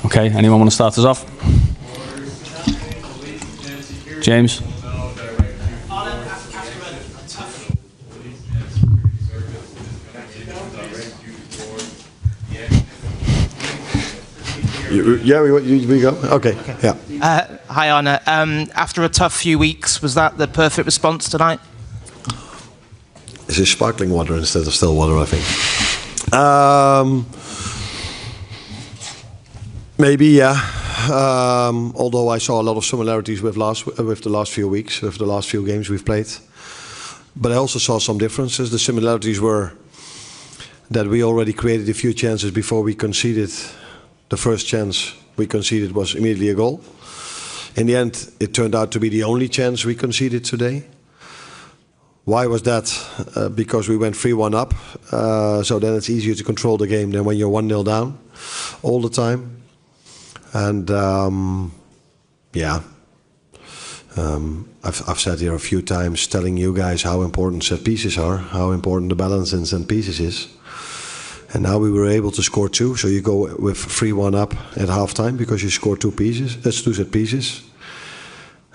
Okay, anyone want to start us off? James? We go? Okay, yeah. Hi, Arne. After a tough few weeks, was that the perfect response tonight? This is sparkling water instead of still water, I think. Maybe, yeah. Although I saw a lot of similarities with the last few weeks, with the last few games we've played. But I also saw some differences. The similarities were that we already created a few chances before we conceded. The first chance we conceded was immediately a goal. In the end, it turned out to be the only chance we conceded today. Why was that? Because we went 3-1 up. So then it's easier to control the game than when you're 1-0 down all the time. And I've said here a few times telling you guys how important set pieces are, how important the balance in set pieces is. And now we were able to score 2, so you go with 3-1 up at halftime because you score 2 pieces. That's 2 set pieces.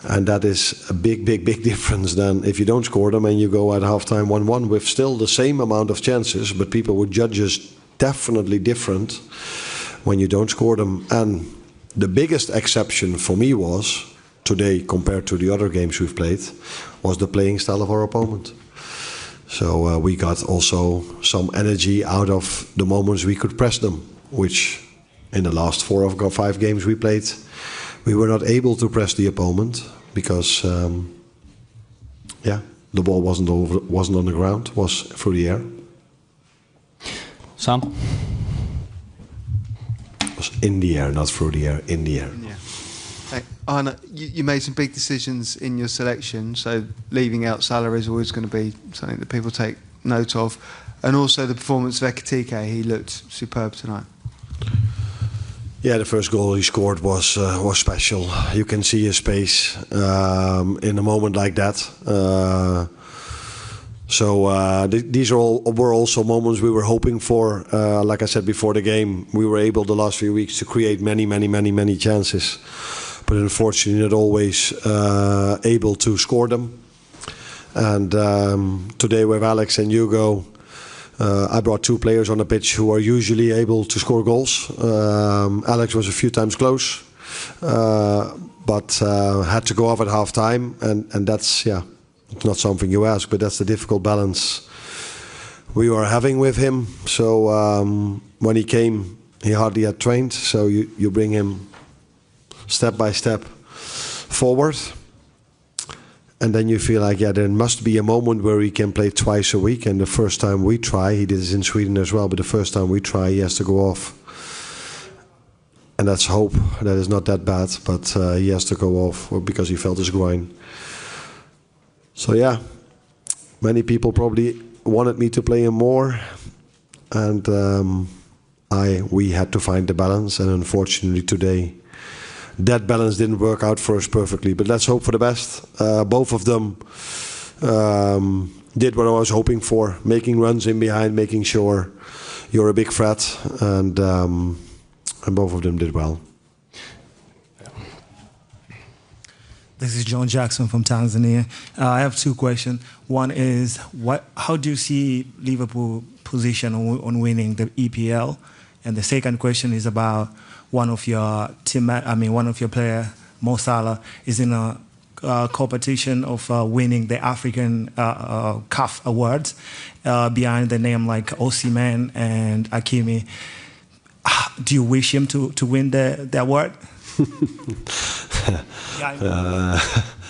And that is a big difference than if you don't score them and you go at halftime 1-1 with still the same amount of chances, but people would judge us definitely different when you don't score them. And the biggest exception for me was, today compared to the other games we've played, was the playing style of our opponent. So we got also some energy out of the moments we could press them, which in the last 4 or 5 games we played, we were not able to press the opponent because, the ball wasn't on the ground, was through the air. Sam? It was in the air, not through the air, in the air. Yeah. Arne, you made some big decisions in your selection, so leaving out Salah is always going to be something that people take note of. And also the performance of Ekitike, he looked superb tonight. Yeah, the first goal he scored was special. You can see his pace in a moment like that. These were also moments we were hoping for. Like I said before the game, we were able the last few weeks to create many chances, but unfortunately not always able to score them. And today with Alex and Hugo, I brought 2 players on the pitch who are usually able to score goals. Alex was a few times close, but had to go off at half time, and that's it's not something you ask, but that's the difficult balance we were having with him. So when he came, he hardly had trained, so you bring him step by step forward. And then you feel like, there must be a moment where he can play twice a week. And the first time we try, he did this in Sweden as well, but the first time we try, he has to go off. And that's hope. That is not that bad, but he has to go off because he felt his groin. So many people probably wanted me to play him more. And we had to find the balance. And unfortunately today, that balance didn't work out for us perfectly, but let's hope for the best. Both of them did what I was hoping for, making runs in behind, making sure you're a big threat, and both of them did well. This is John Jackson from Tanzania. I have 2 questions. One is, how do you see Liverpool position on winning the EPL? And the second question is about one of your player, Mo Salah, is in a competition of winning the African CAF awards behind the name like Osimhen and Hakimi. Do you wish him to win the award?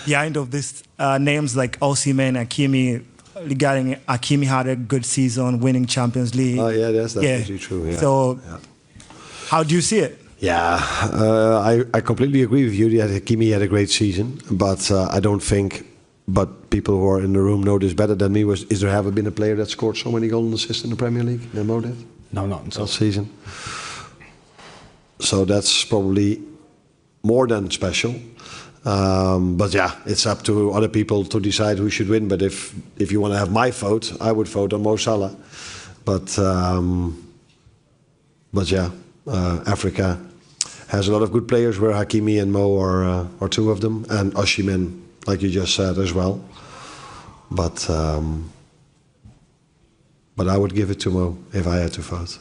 Behind of these names like Osimhen, Hakimi, regarding Hakimi had a good season, winning Champions League. Oh yeah, that's definitely true. Yeah. So, how do you see it? Yeah, I completely agree with you that Hakimi had a great season, but I don't think. But people who are in the room know this better than me. Is there ever been a player that scored so many golden assists in the Premier League than Mo did? No, not until last season. So that's probably more than special. But yeah, it's up to other people to decide who should win. But if you want to have my vote, I would vote on Mo Salah. But yeah, Africa has a lot of good players, where Hakimi and Mo are two of them, and Osimhen, like you just said, as well. But I would give it to Mo if I had to vote.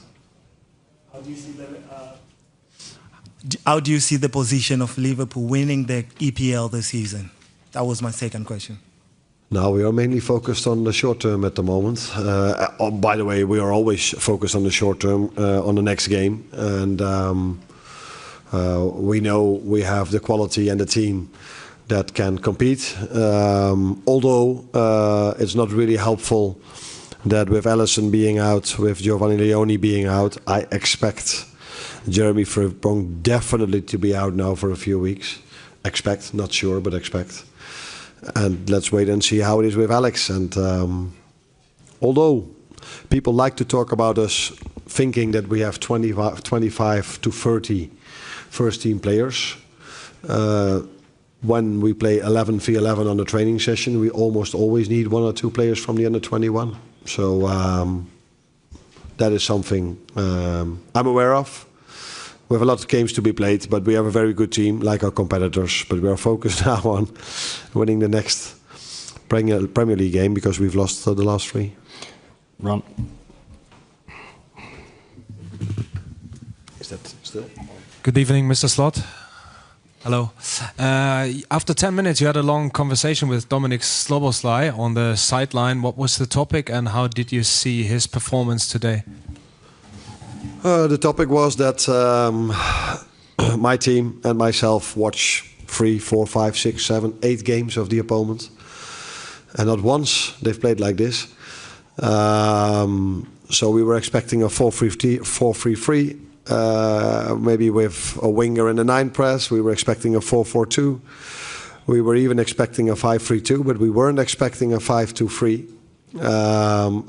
How do you see the position of Liverpool winning the EPL this season? That was my second question. Now we are mainly focused on the short term at the moment. By the way, we are always focused on the short term, on the next game, and we know we have the quality and the team that can compete. Although it's not really helpful that with Alisson being out, with Giovanni Leoni being out, I expect Jeremy Frimpong definitely to be out now for a few weeks. Expect, not sure, but expect. And let's wait and see how it is with Alex. And although people like to talk about us thinking that we have 25 to 30 first-team players, when we play 11v11 on the training session, we almost always need 1 or 2 players from the under-21. So that is something I'm aware of. We have a lot of games to be played, but we have a very good team, like our competitors. But we are focused now on winning the next Premier League game, because we've lost the last 3. Ron. Is that still? Good evening, Mr. Slot. Hello. After 10 minutes, you had a long conversation with Dominik Szoboszlai on the sideline. What was the topic, and how did you see his performance today? The topic was that my team and myself watch 3, 4, 5, 6, 7, 8 games of the opponent, and not once they've played like this. So we were expecting a 4-3-3, maybe with a winger in the 9 press. We were expecting a 4-4-2. We were even expecting a 5-3-2, but we weren't expecting a 5-2-3.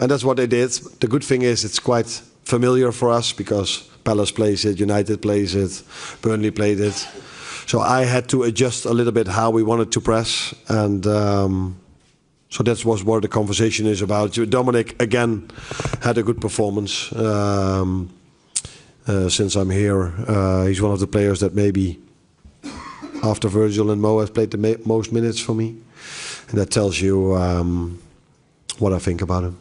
And that's what they did. The good thing is it's quite familiar for us, because Palace plays it, United plays it, Burnley played it. So I had to adjust a little bit how we wanted to press, and so that was what the conversation is about. Dominik again had a good performance. Since I'm here, he's one of the players that maybe after Virgil and Mo has played the most minutes for me, and that tells you what I think about him.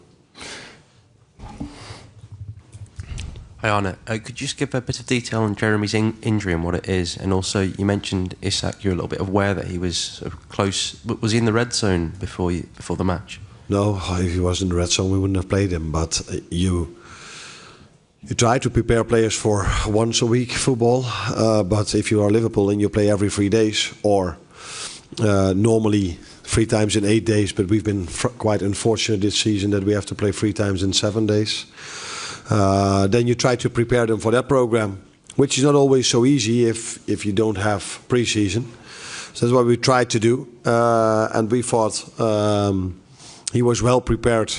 Hi Arne, could you just give a bit of detail on Jeremy's injury and what it is? And also, you mentioned Isak. You're a little bit aware that he was sort of close. Was he in the red zone before the match? No, if he was in the red zone, we wouldn't have played him. But you try to prepare players for once a week football. But if you are Liverpool and you play every 3 days, or normally 3 times in 8 days, but we've been quite unfortunate this season that we have to play 3 times in 7 days. Then you try to prepare them for that program, which is not always so easy if you don't have pre-season. So that's what we tried to do, and we thought he was well prepared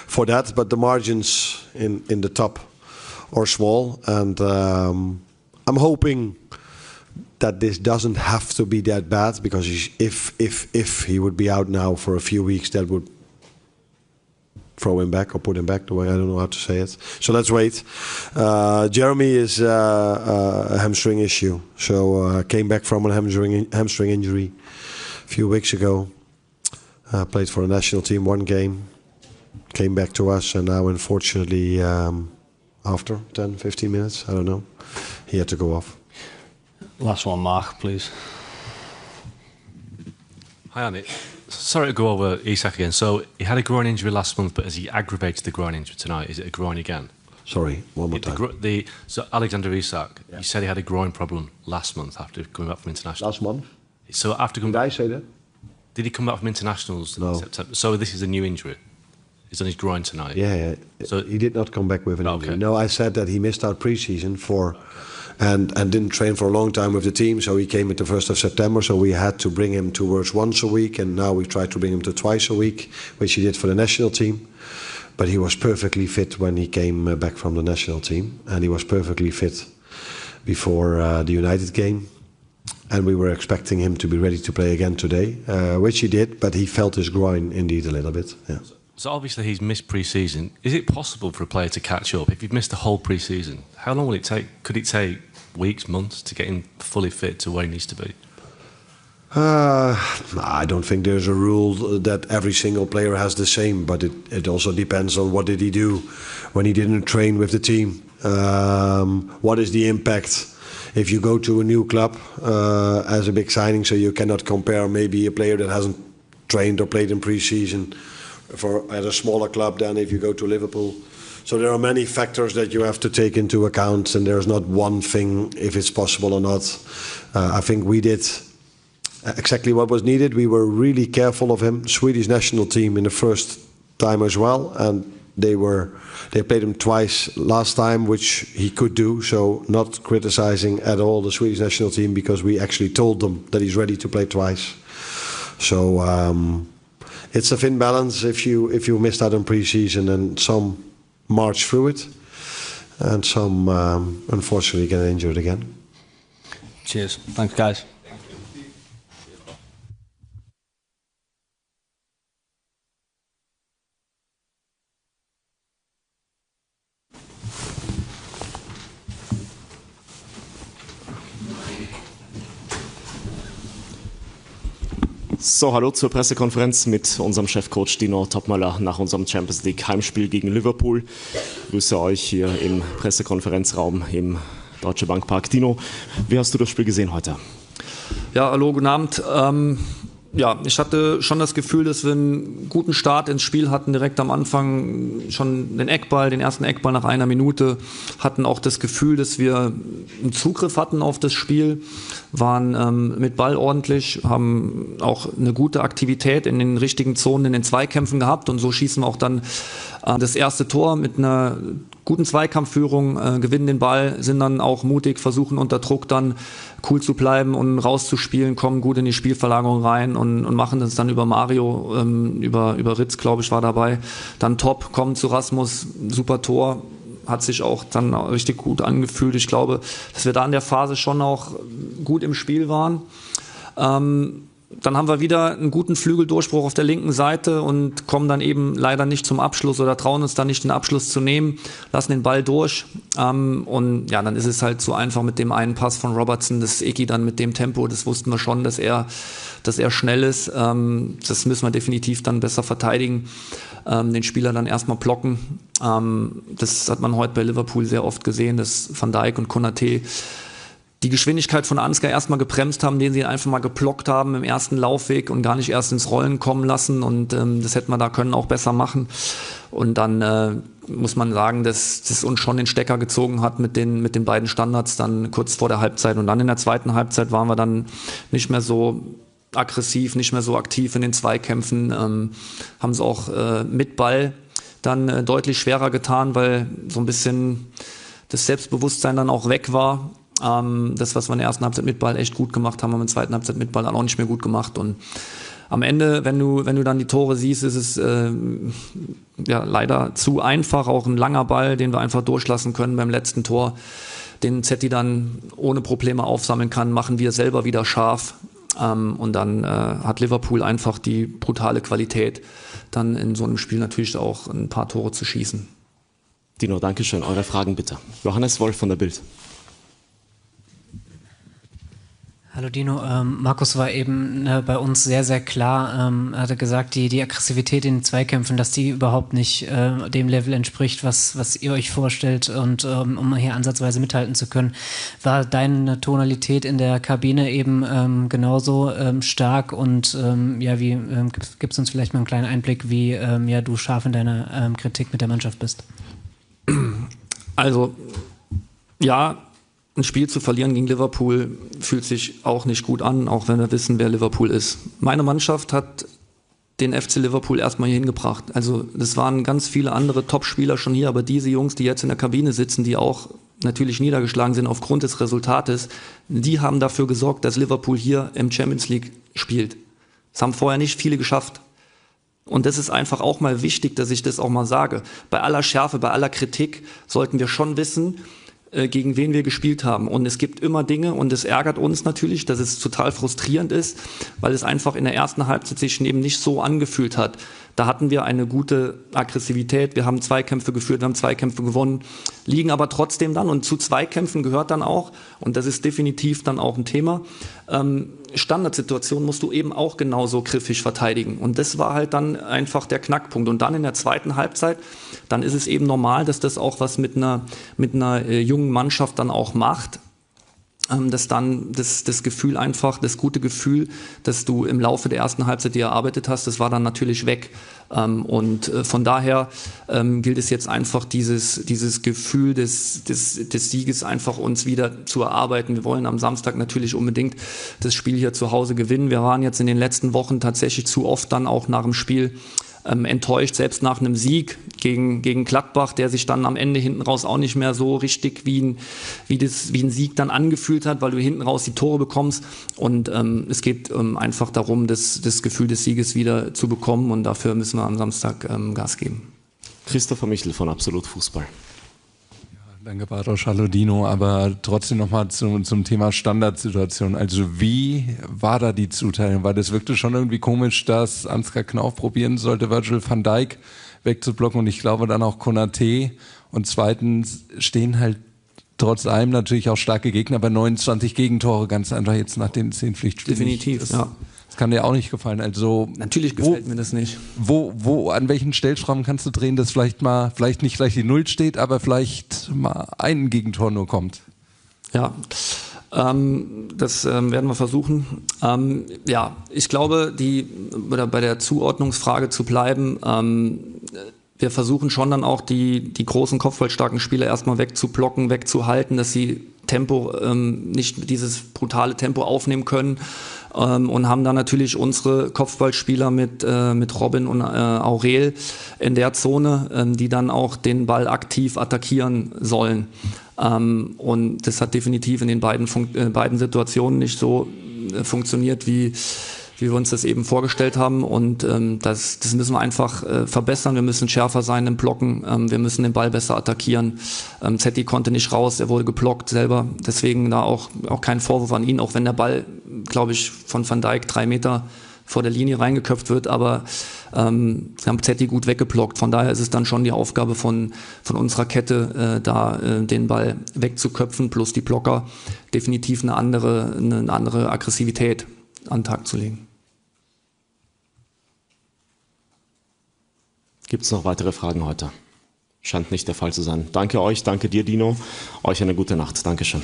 for that. But the margins in the top are small, and I'm hoping that this doesn't have to be that bad, because if he would be out now for a few weeks, that would throw him back or put him back, the way I don't know how to say it. So let's wait. Jeremy is a hamstring issue, so came back from a hamstring injury a few weeks ago. Played for the national team 1 game, came back to us, and now unfortunately after 10-15 minutes, I don't know, he had to go off. Last one, Mark, please. Hi Arne. Sorry to go over Isak again. So he had a groin injury last month, but has he aggravated the groin injury tonight? Is it a groin again? Sorry, one more time. So Alexander Isak, you said he had a groin problem last month after coming back from international. Last month? So after coming Did I say that? Did he come back from internationals No. in September? So this is a new injury. He's on his groin tonight. Yeah. So he did not come back with an injury. Okay. No, I said that he missed out pre-season and didn't train for a long time with the team. So he came at the 1st of September. So we had to bring him towards once a week, and now we try to bring him to twice a week, which he did for the national team. But he was perfectly fit when he came back from the national team, and he was perfectly fit before the United game. And we were expecting him to be ready to play again today, which he did, but he felt his groin indeed a little bit. Yeah. So obviously he's missed pre-season. Is it possible for a player to catch up? If you've missed the whole pre-season, how long will it take? Could it take weeks, months to get him fully fit to where he needs to be? I don't think there's a rule that every single player has the same, but it also depends on what did he do when he didn't train with the team. What is the impact if you go to a new club as a big signing, so you cannot compare maybe a player that hasn't trained or played in pre-season at a smaller club than if you go to Liverpool. So there are many factors that you have to take into account, and there's not one thing if it's possible or not. I think we did exactly what was needed. We were really careful of him. Swedish national team in the first time as well, and they played him twice last time, which he could do. So not criticizing at all the Swedish national team, because we actually told them that he's ready to play twice. So it's a thin balance if you missed out on pre-season, and some march through it, and some unfortunately get injured again. Cheers. Thanks, guys. So, hallo zur Pressekonferenz mit unserem Chefcoach Dino Toppmoeller nach unserem Champions League Heimspiel gegen Liverpool. Ich grüße euch hier im Pressekonferenzraum im Deutsche Bank Park. Dino, wie hast du das Spiel gesehen heute? Ja, hallo, guten Abend. Ja, ich hatte schon das Gefühl, dass wir einen guten Start ins Spiel hatten, direkt am Anfang schon den ersten Eckball nach einer Minute, hatten auch das Gefühl, dass wir einen Zugriff hatten auf das Spiel, waren mit Ball ordentlich, haben auch eine gute Aktivität in den richtigen Zonen, in den Zweikämpfen gehabt, und so schießen wir auch dann das erste Tor mit einer guten Zweikampfführung, gewinnen den Ball, sind dann auch mutig, versuchen unter Druck dann cool zu bleiben und rauszuspielen, kommen gut in die Spielverlagerung rein und machen das dann über Mario, über Ritz, glaube ich, war dabei. Dann top, kommen zu Rasmus, super Tor, hat sich auch dann richtig gut angefühlt. Ich glaube, dass wir da in der Phase schon auch gut im Spiel waren. Dann haben wir wieder einen guten Flügeldurchbruch auf der linken Seite und kommen dann eben leider nicht zum Abschluss oder trauen uns dann nicht, den Abschluss zu nehmen, lassen den Ball durch. Und ja, dann ist es halt so einfach mit dem einen Pass von Robertson, das Eki dann mit dem Tempo, das wussten wir schon, dass er schnell ist. Das müssen wir definitiv dann besser verteidigen, den Spieler dann erstmal blocken. Das hat man heute bei Liverpool sehr oft gesehen, dass Van Dijk und Konaté die Geschwindigkeit von Ansgar erstmal gebremst haben, den sie einfach mal geblockt haben im ersten Laufweg und gar nicht erst ins Rollen kommen lassen, und das hätten wir da können auch besser machen. Und dann muss man sagen, dass das uns schon den Stecker gezogen hat mit den beiden Standards dann kurz vor der Halbzeit, und dann in der zweiten Halbzeit waren wir dann nicht mehr so aggressiv, nicht mehr so aktiv in den Zweikämpfen, haben es auch mit Ball dann deutlich schwerer getan, weil so ein bisschen das Selbstbewusstsein dann auch weg war. Das, was wir in der ersten Halbzeit mit Ball echt gut gemacht haben, haben wir in der zweiten Halbzeit mit Ball auch nicht mehr gut gemacht. Und am Ende, wenn du dann die Tore siehst, ist es ja leider zu einfach. Auch ein langer Ball, den wir einfach durchlassen können beim letzten Tor, den Zetti dann ohne Probleme aufsammeln kann, machen wir selber wieder scharf. Und dann hat Liverpool einfach die brutale Qualität, dann in so einem Spiel natürlich auch ein paar Tore zu schießen. Dino, danke schön. Eure Fragen bitte. Johannes Wolf von der Bild. Hallo Dino, Markus war eben bei uns sehr, sehr klar, hatte gesagt, die Aggressivität in den Zweikämpfen, dass die überhaupt nicht dem Level entspricht, was ihr euch vorstellt, und um hier ansatzweise mithalten zu können. War deine Tonalität in der Kabine eben genauso stark, und ja, wie gibst du uns vielleicht mal einen kleinen Einblick, wie ja, du scharf in deiner Kritik mit der Mannschaft bist? Also, ja, ein Spiel zu verlieren gegen Liverpool fühlt sich auch nicht gut an, auch wenn wir wissen, wer Liverpool ist. Meine Mannschaft hat den FC Liverpool erstmal hier hingebracht. Also das waren ganz viele andere Top-Spieler schon hier, aber diese Jungs, die jetzt in der Kabine sitzen, die auch natürlich niedergeschlagen sind aufgrund des Resultates, die haben dafür gesorgt, dass Liverpool hier im Champions League spielt. Das haben vorher nicht viele geschafft. Und das ist einfach auch mal wichtig, dass ich das auch mal sage. Bei aller Schärfe, bei aller Kritik sollten wir schon wissen, gegen wen wir gespielt haben. Und es gibt immer Dinge, und es ärgert uns natürlich, dass es total frustrierend ist, weil es einfach in der ersten Halbzeit sich eben nicht so angefühlt hat. Da hatten wir eine gute Aggressivität, wir haben Zweikämpfe geführt, wir haben Zweikämpfe gewonnen, liegen aber trotzdem dann, und zu Zweikämpfen gehört dann auch, und das ist definitiv dann auch ein Thema, Standardsituationen musst du eben auch genauso griffig verteidigen. Und das war halt dann einfach der Knackpunkt. Und dann in der zweiten Halbzeit, dann ist es eben normal, dass das auch was mit einer jungen Mannschaft dann auch macht. Dass dann das Gefühl einfach, das gute Gefühl, das du im Laufe der ersten Halbzeit dir erarbeitet hast, das war dann natürlich weg. Und von daher gilt es jetzt einfach, dieses Gefühl des Sieges einfach uns wieder zu erarbeiten. Wir wollen am Samstag natürlich unbedingt das Spiel hier zu Hause gewinnen. Wir waren jetzt in den letzten Wochen tatsächlich zu oft dann auch nach dem Spiel enttäuscht, selbst nach einem Sieg gegen Gladbach, der sich dann am Ende hinten raus auch nicht mehr so richtig wie ein Sieg dann angefühlt hat, weil du hinten raus die Tore bekommst. Und es geht einfach darum, das Gefühl des Sieges wieder zu bekommen, und dafür müssen wir am Samstag Gas geben. Christopher Michel von Absolut Fußball. Danke, Bartosz, hallo Dino, aber trotzdem nochmal zum Thema Standardsituation. Also wie war da die Zuteilung? Weil das wirkte schon irgendwie komisch, dass Ansgar Knauf probieren sollte, Virgil van Dijk wegzublocken, und ich glaube dann auch Konaté. Und zweitens stehen halt trotz allem natürlich auch starke Gegner, bei 29 Gegentore ganz einfach jetzt nach den 10 Pflichtspielen. Definitiv, ja. Das kann dir auch nicht gefallen. Also natürlich gefällt mir das nicht. An welchen Stellschrauben kannst du drehen, dass vielleicht nicht gleich die Null steht, aber vielleicht mal ein Gegentor nur kommt? Ja, das werden wir versuchen. Ja, ich glaube, bei der Zuordnungsfrage zu bleiben, wir versuchen schon dann auch die großen kopfballstarken Spieler erstmal wegzublocken, wegzuhalten, dass sie nicht dieses brutale Tempo aufnehmen können. Und haben dann natürlich unsere Kopfballspieler mit Robin und Aurel in der Zone, die dann auch den Ball aktiv attackieren sollen. Und das hat definitiv in den beiden Situationen nicht so funktioniert, wie wir uns das eben vorgestellt haben. Und das müssen wir einfach verbessern. Wir müssen schärfer sein im Blocken. Wir müssen den Ball besser attackieren. Zetti konnte nicht raus, er wurde geblockt selber. Deswegen da auch kein Vorwurf an ihn, auch wenn der Ball, glaube ich, von Van Dijk 3 Meter vor der Linie reingeköpft wird. Aber sie haben Zetti gut weggeblockt. Von daher ist es dann schon die Aufgabe von unserer Kette, den Ball wegzuköpfen, plus die Blocker definitiv eine andere Aggressivität an den Tag zu legen. Gibt es noch weitere Fragen heute? Scheint nicht der Fall zu sein. Danke euch, danke dir, Dino. Euch eine gute Nacht. Dankeschön.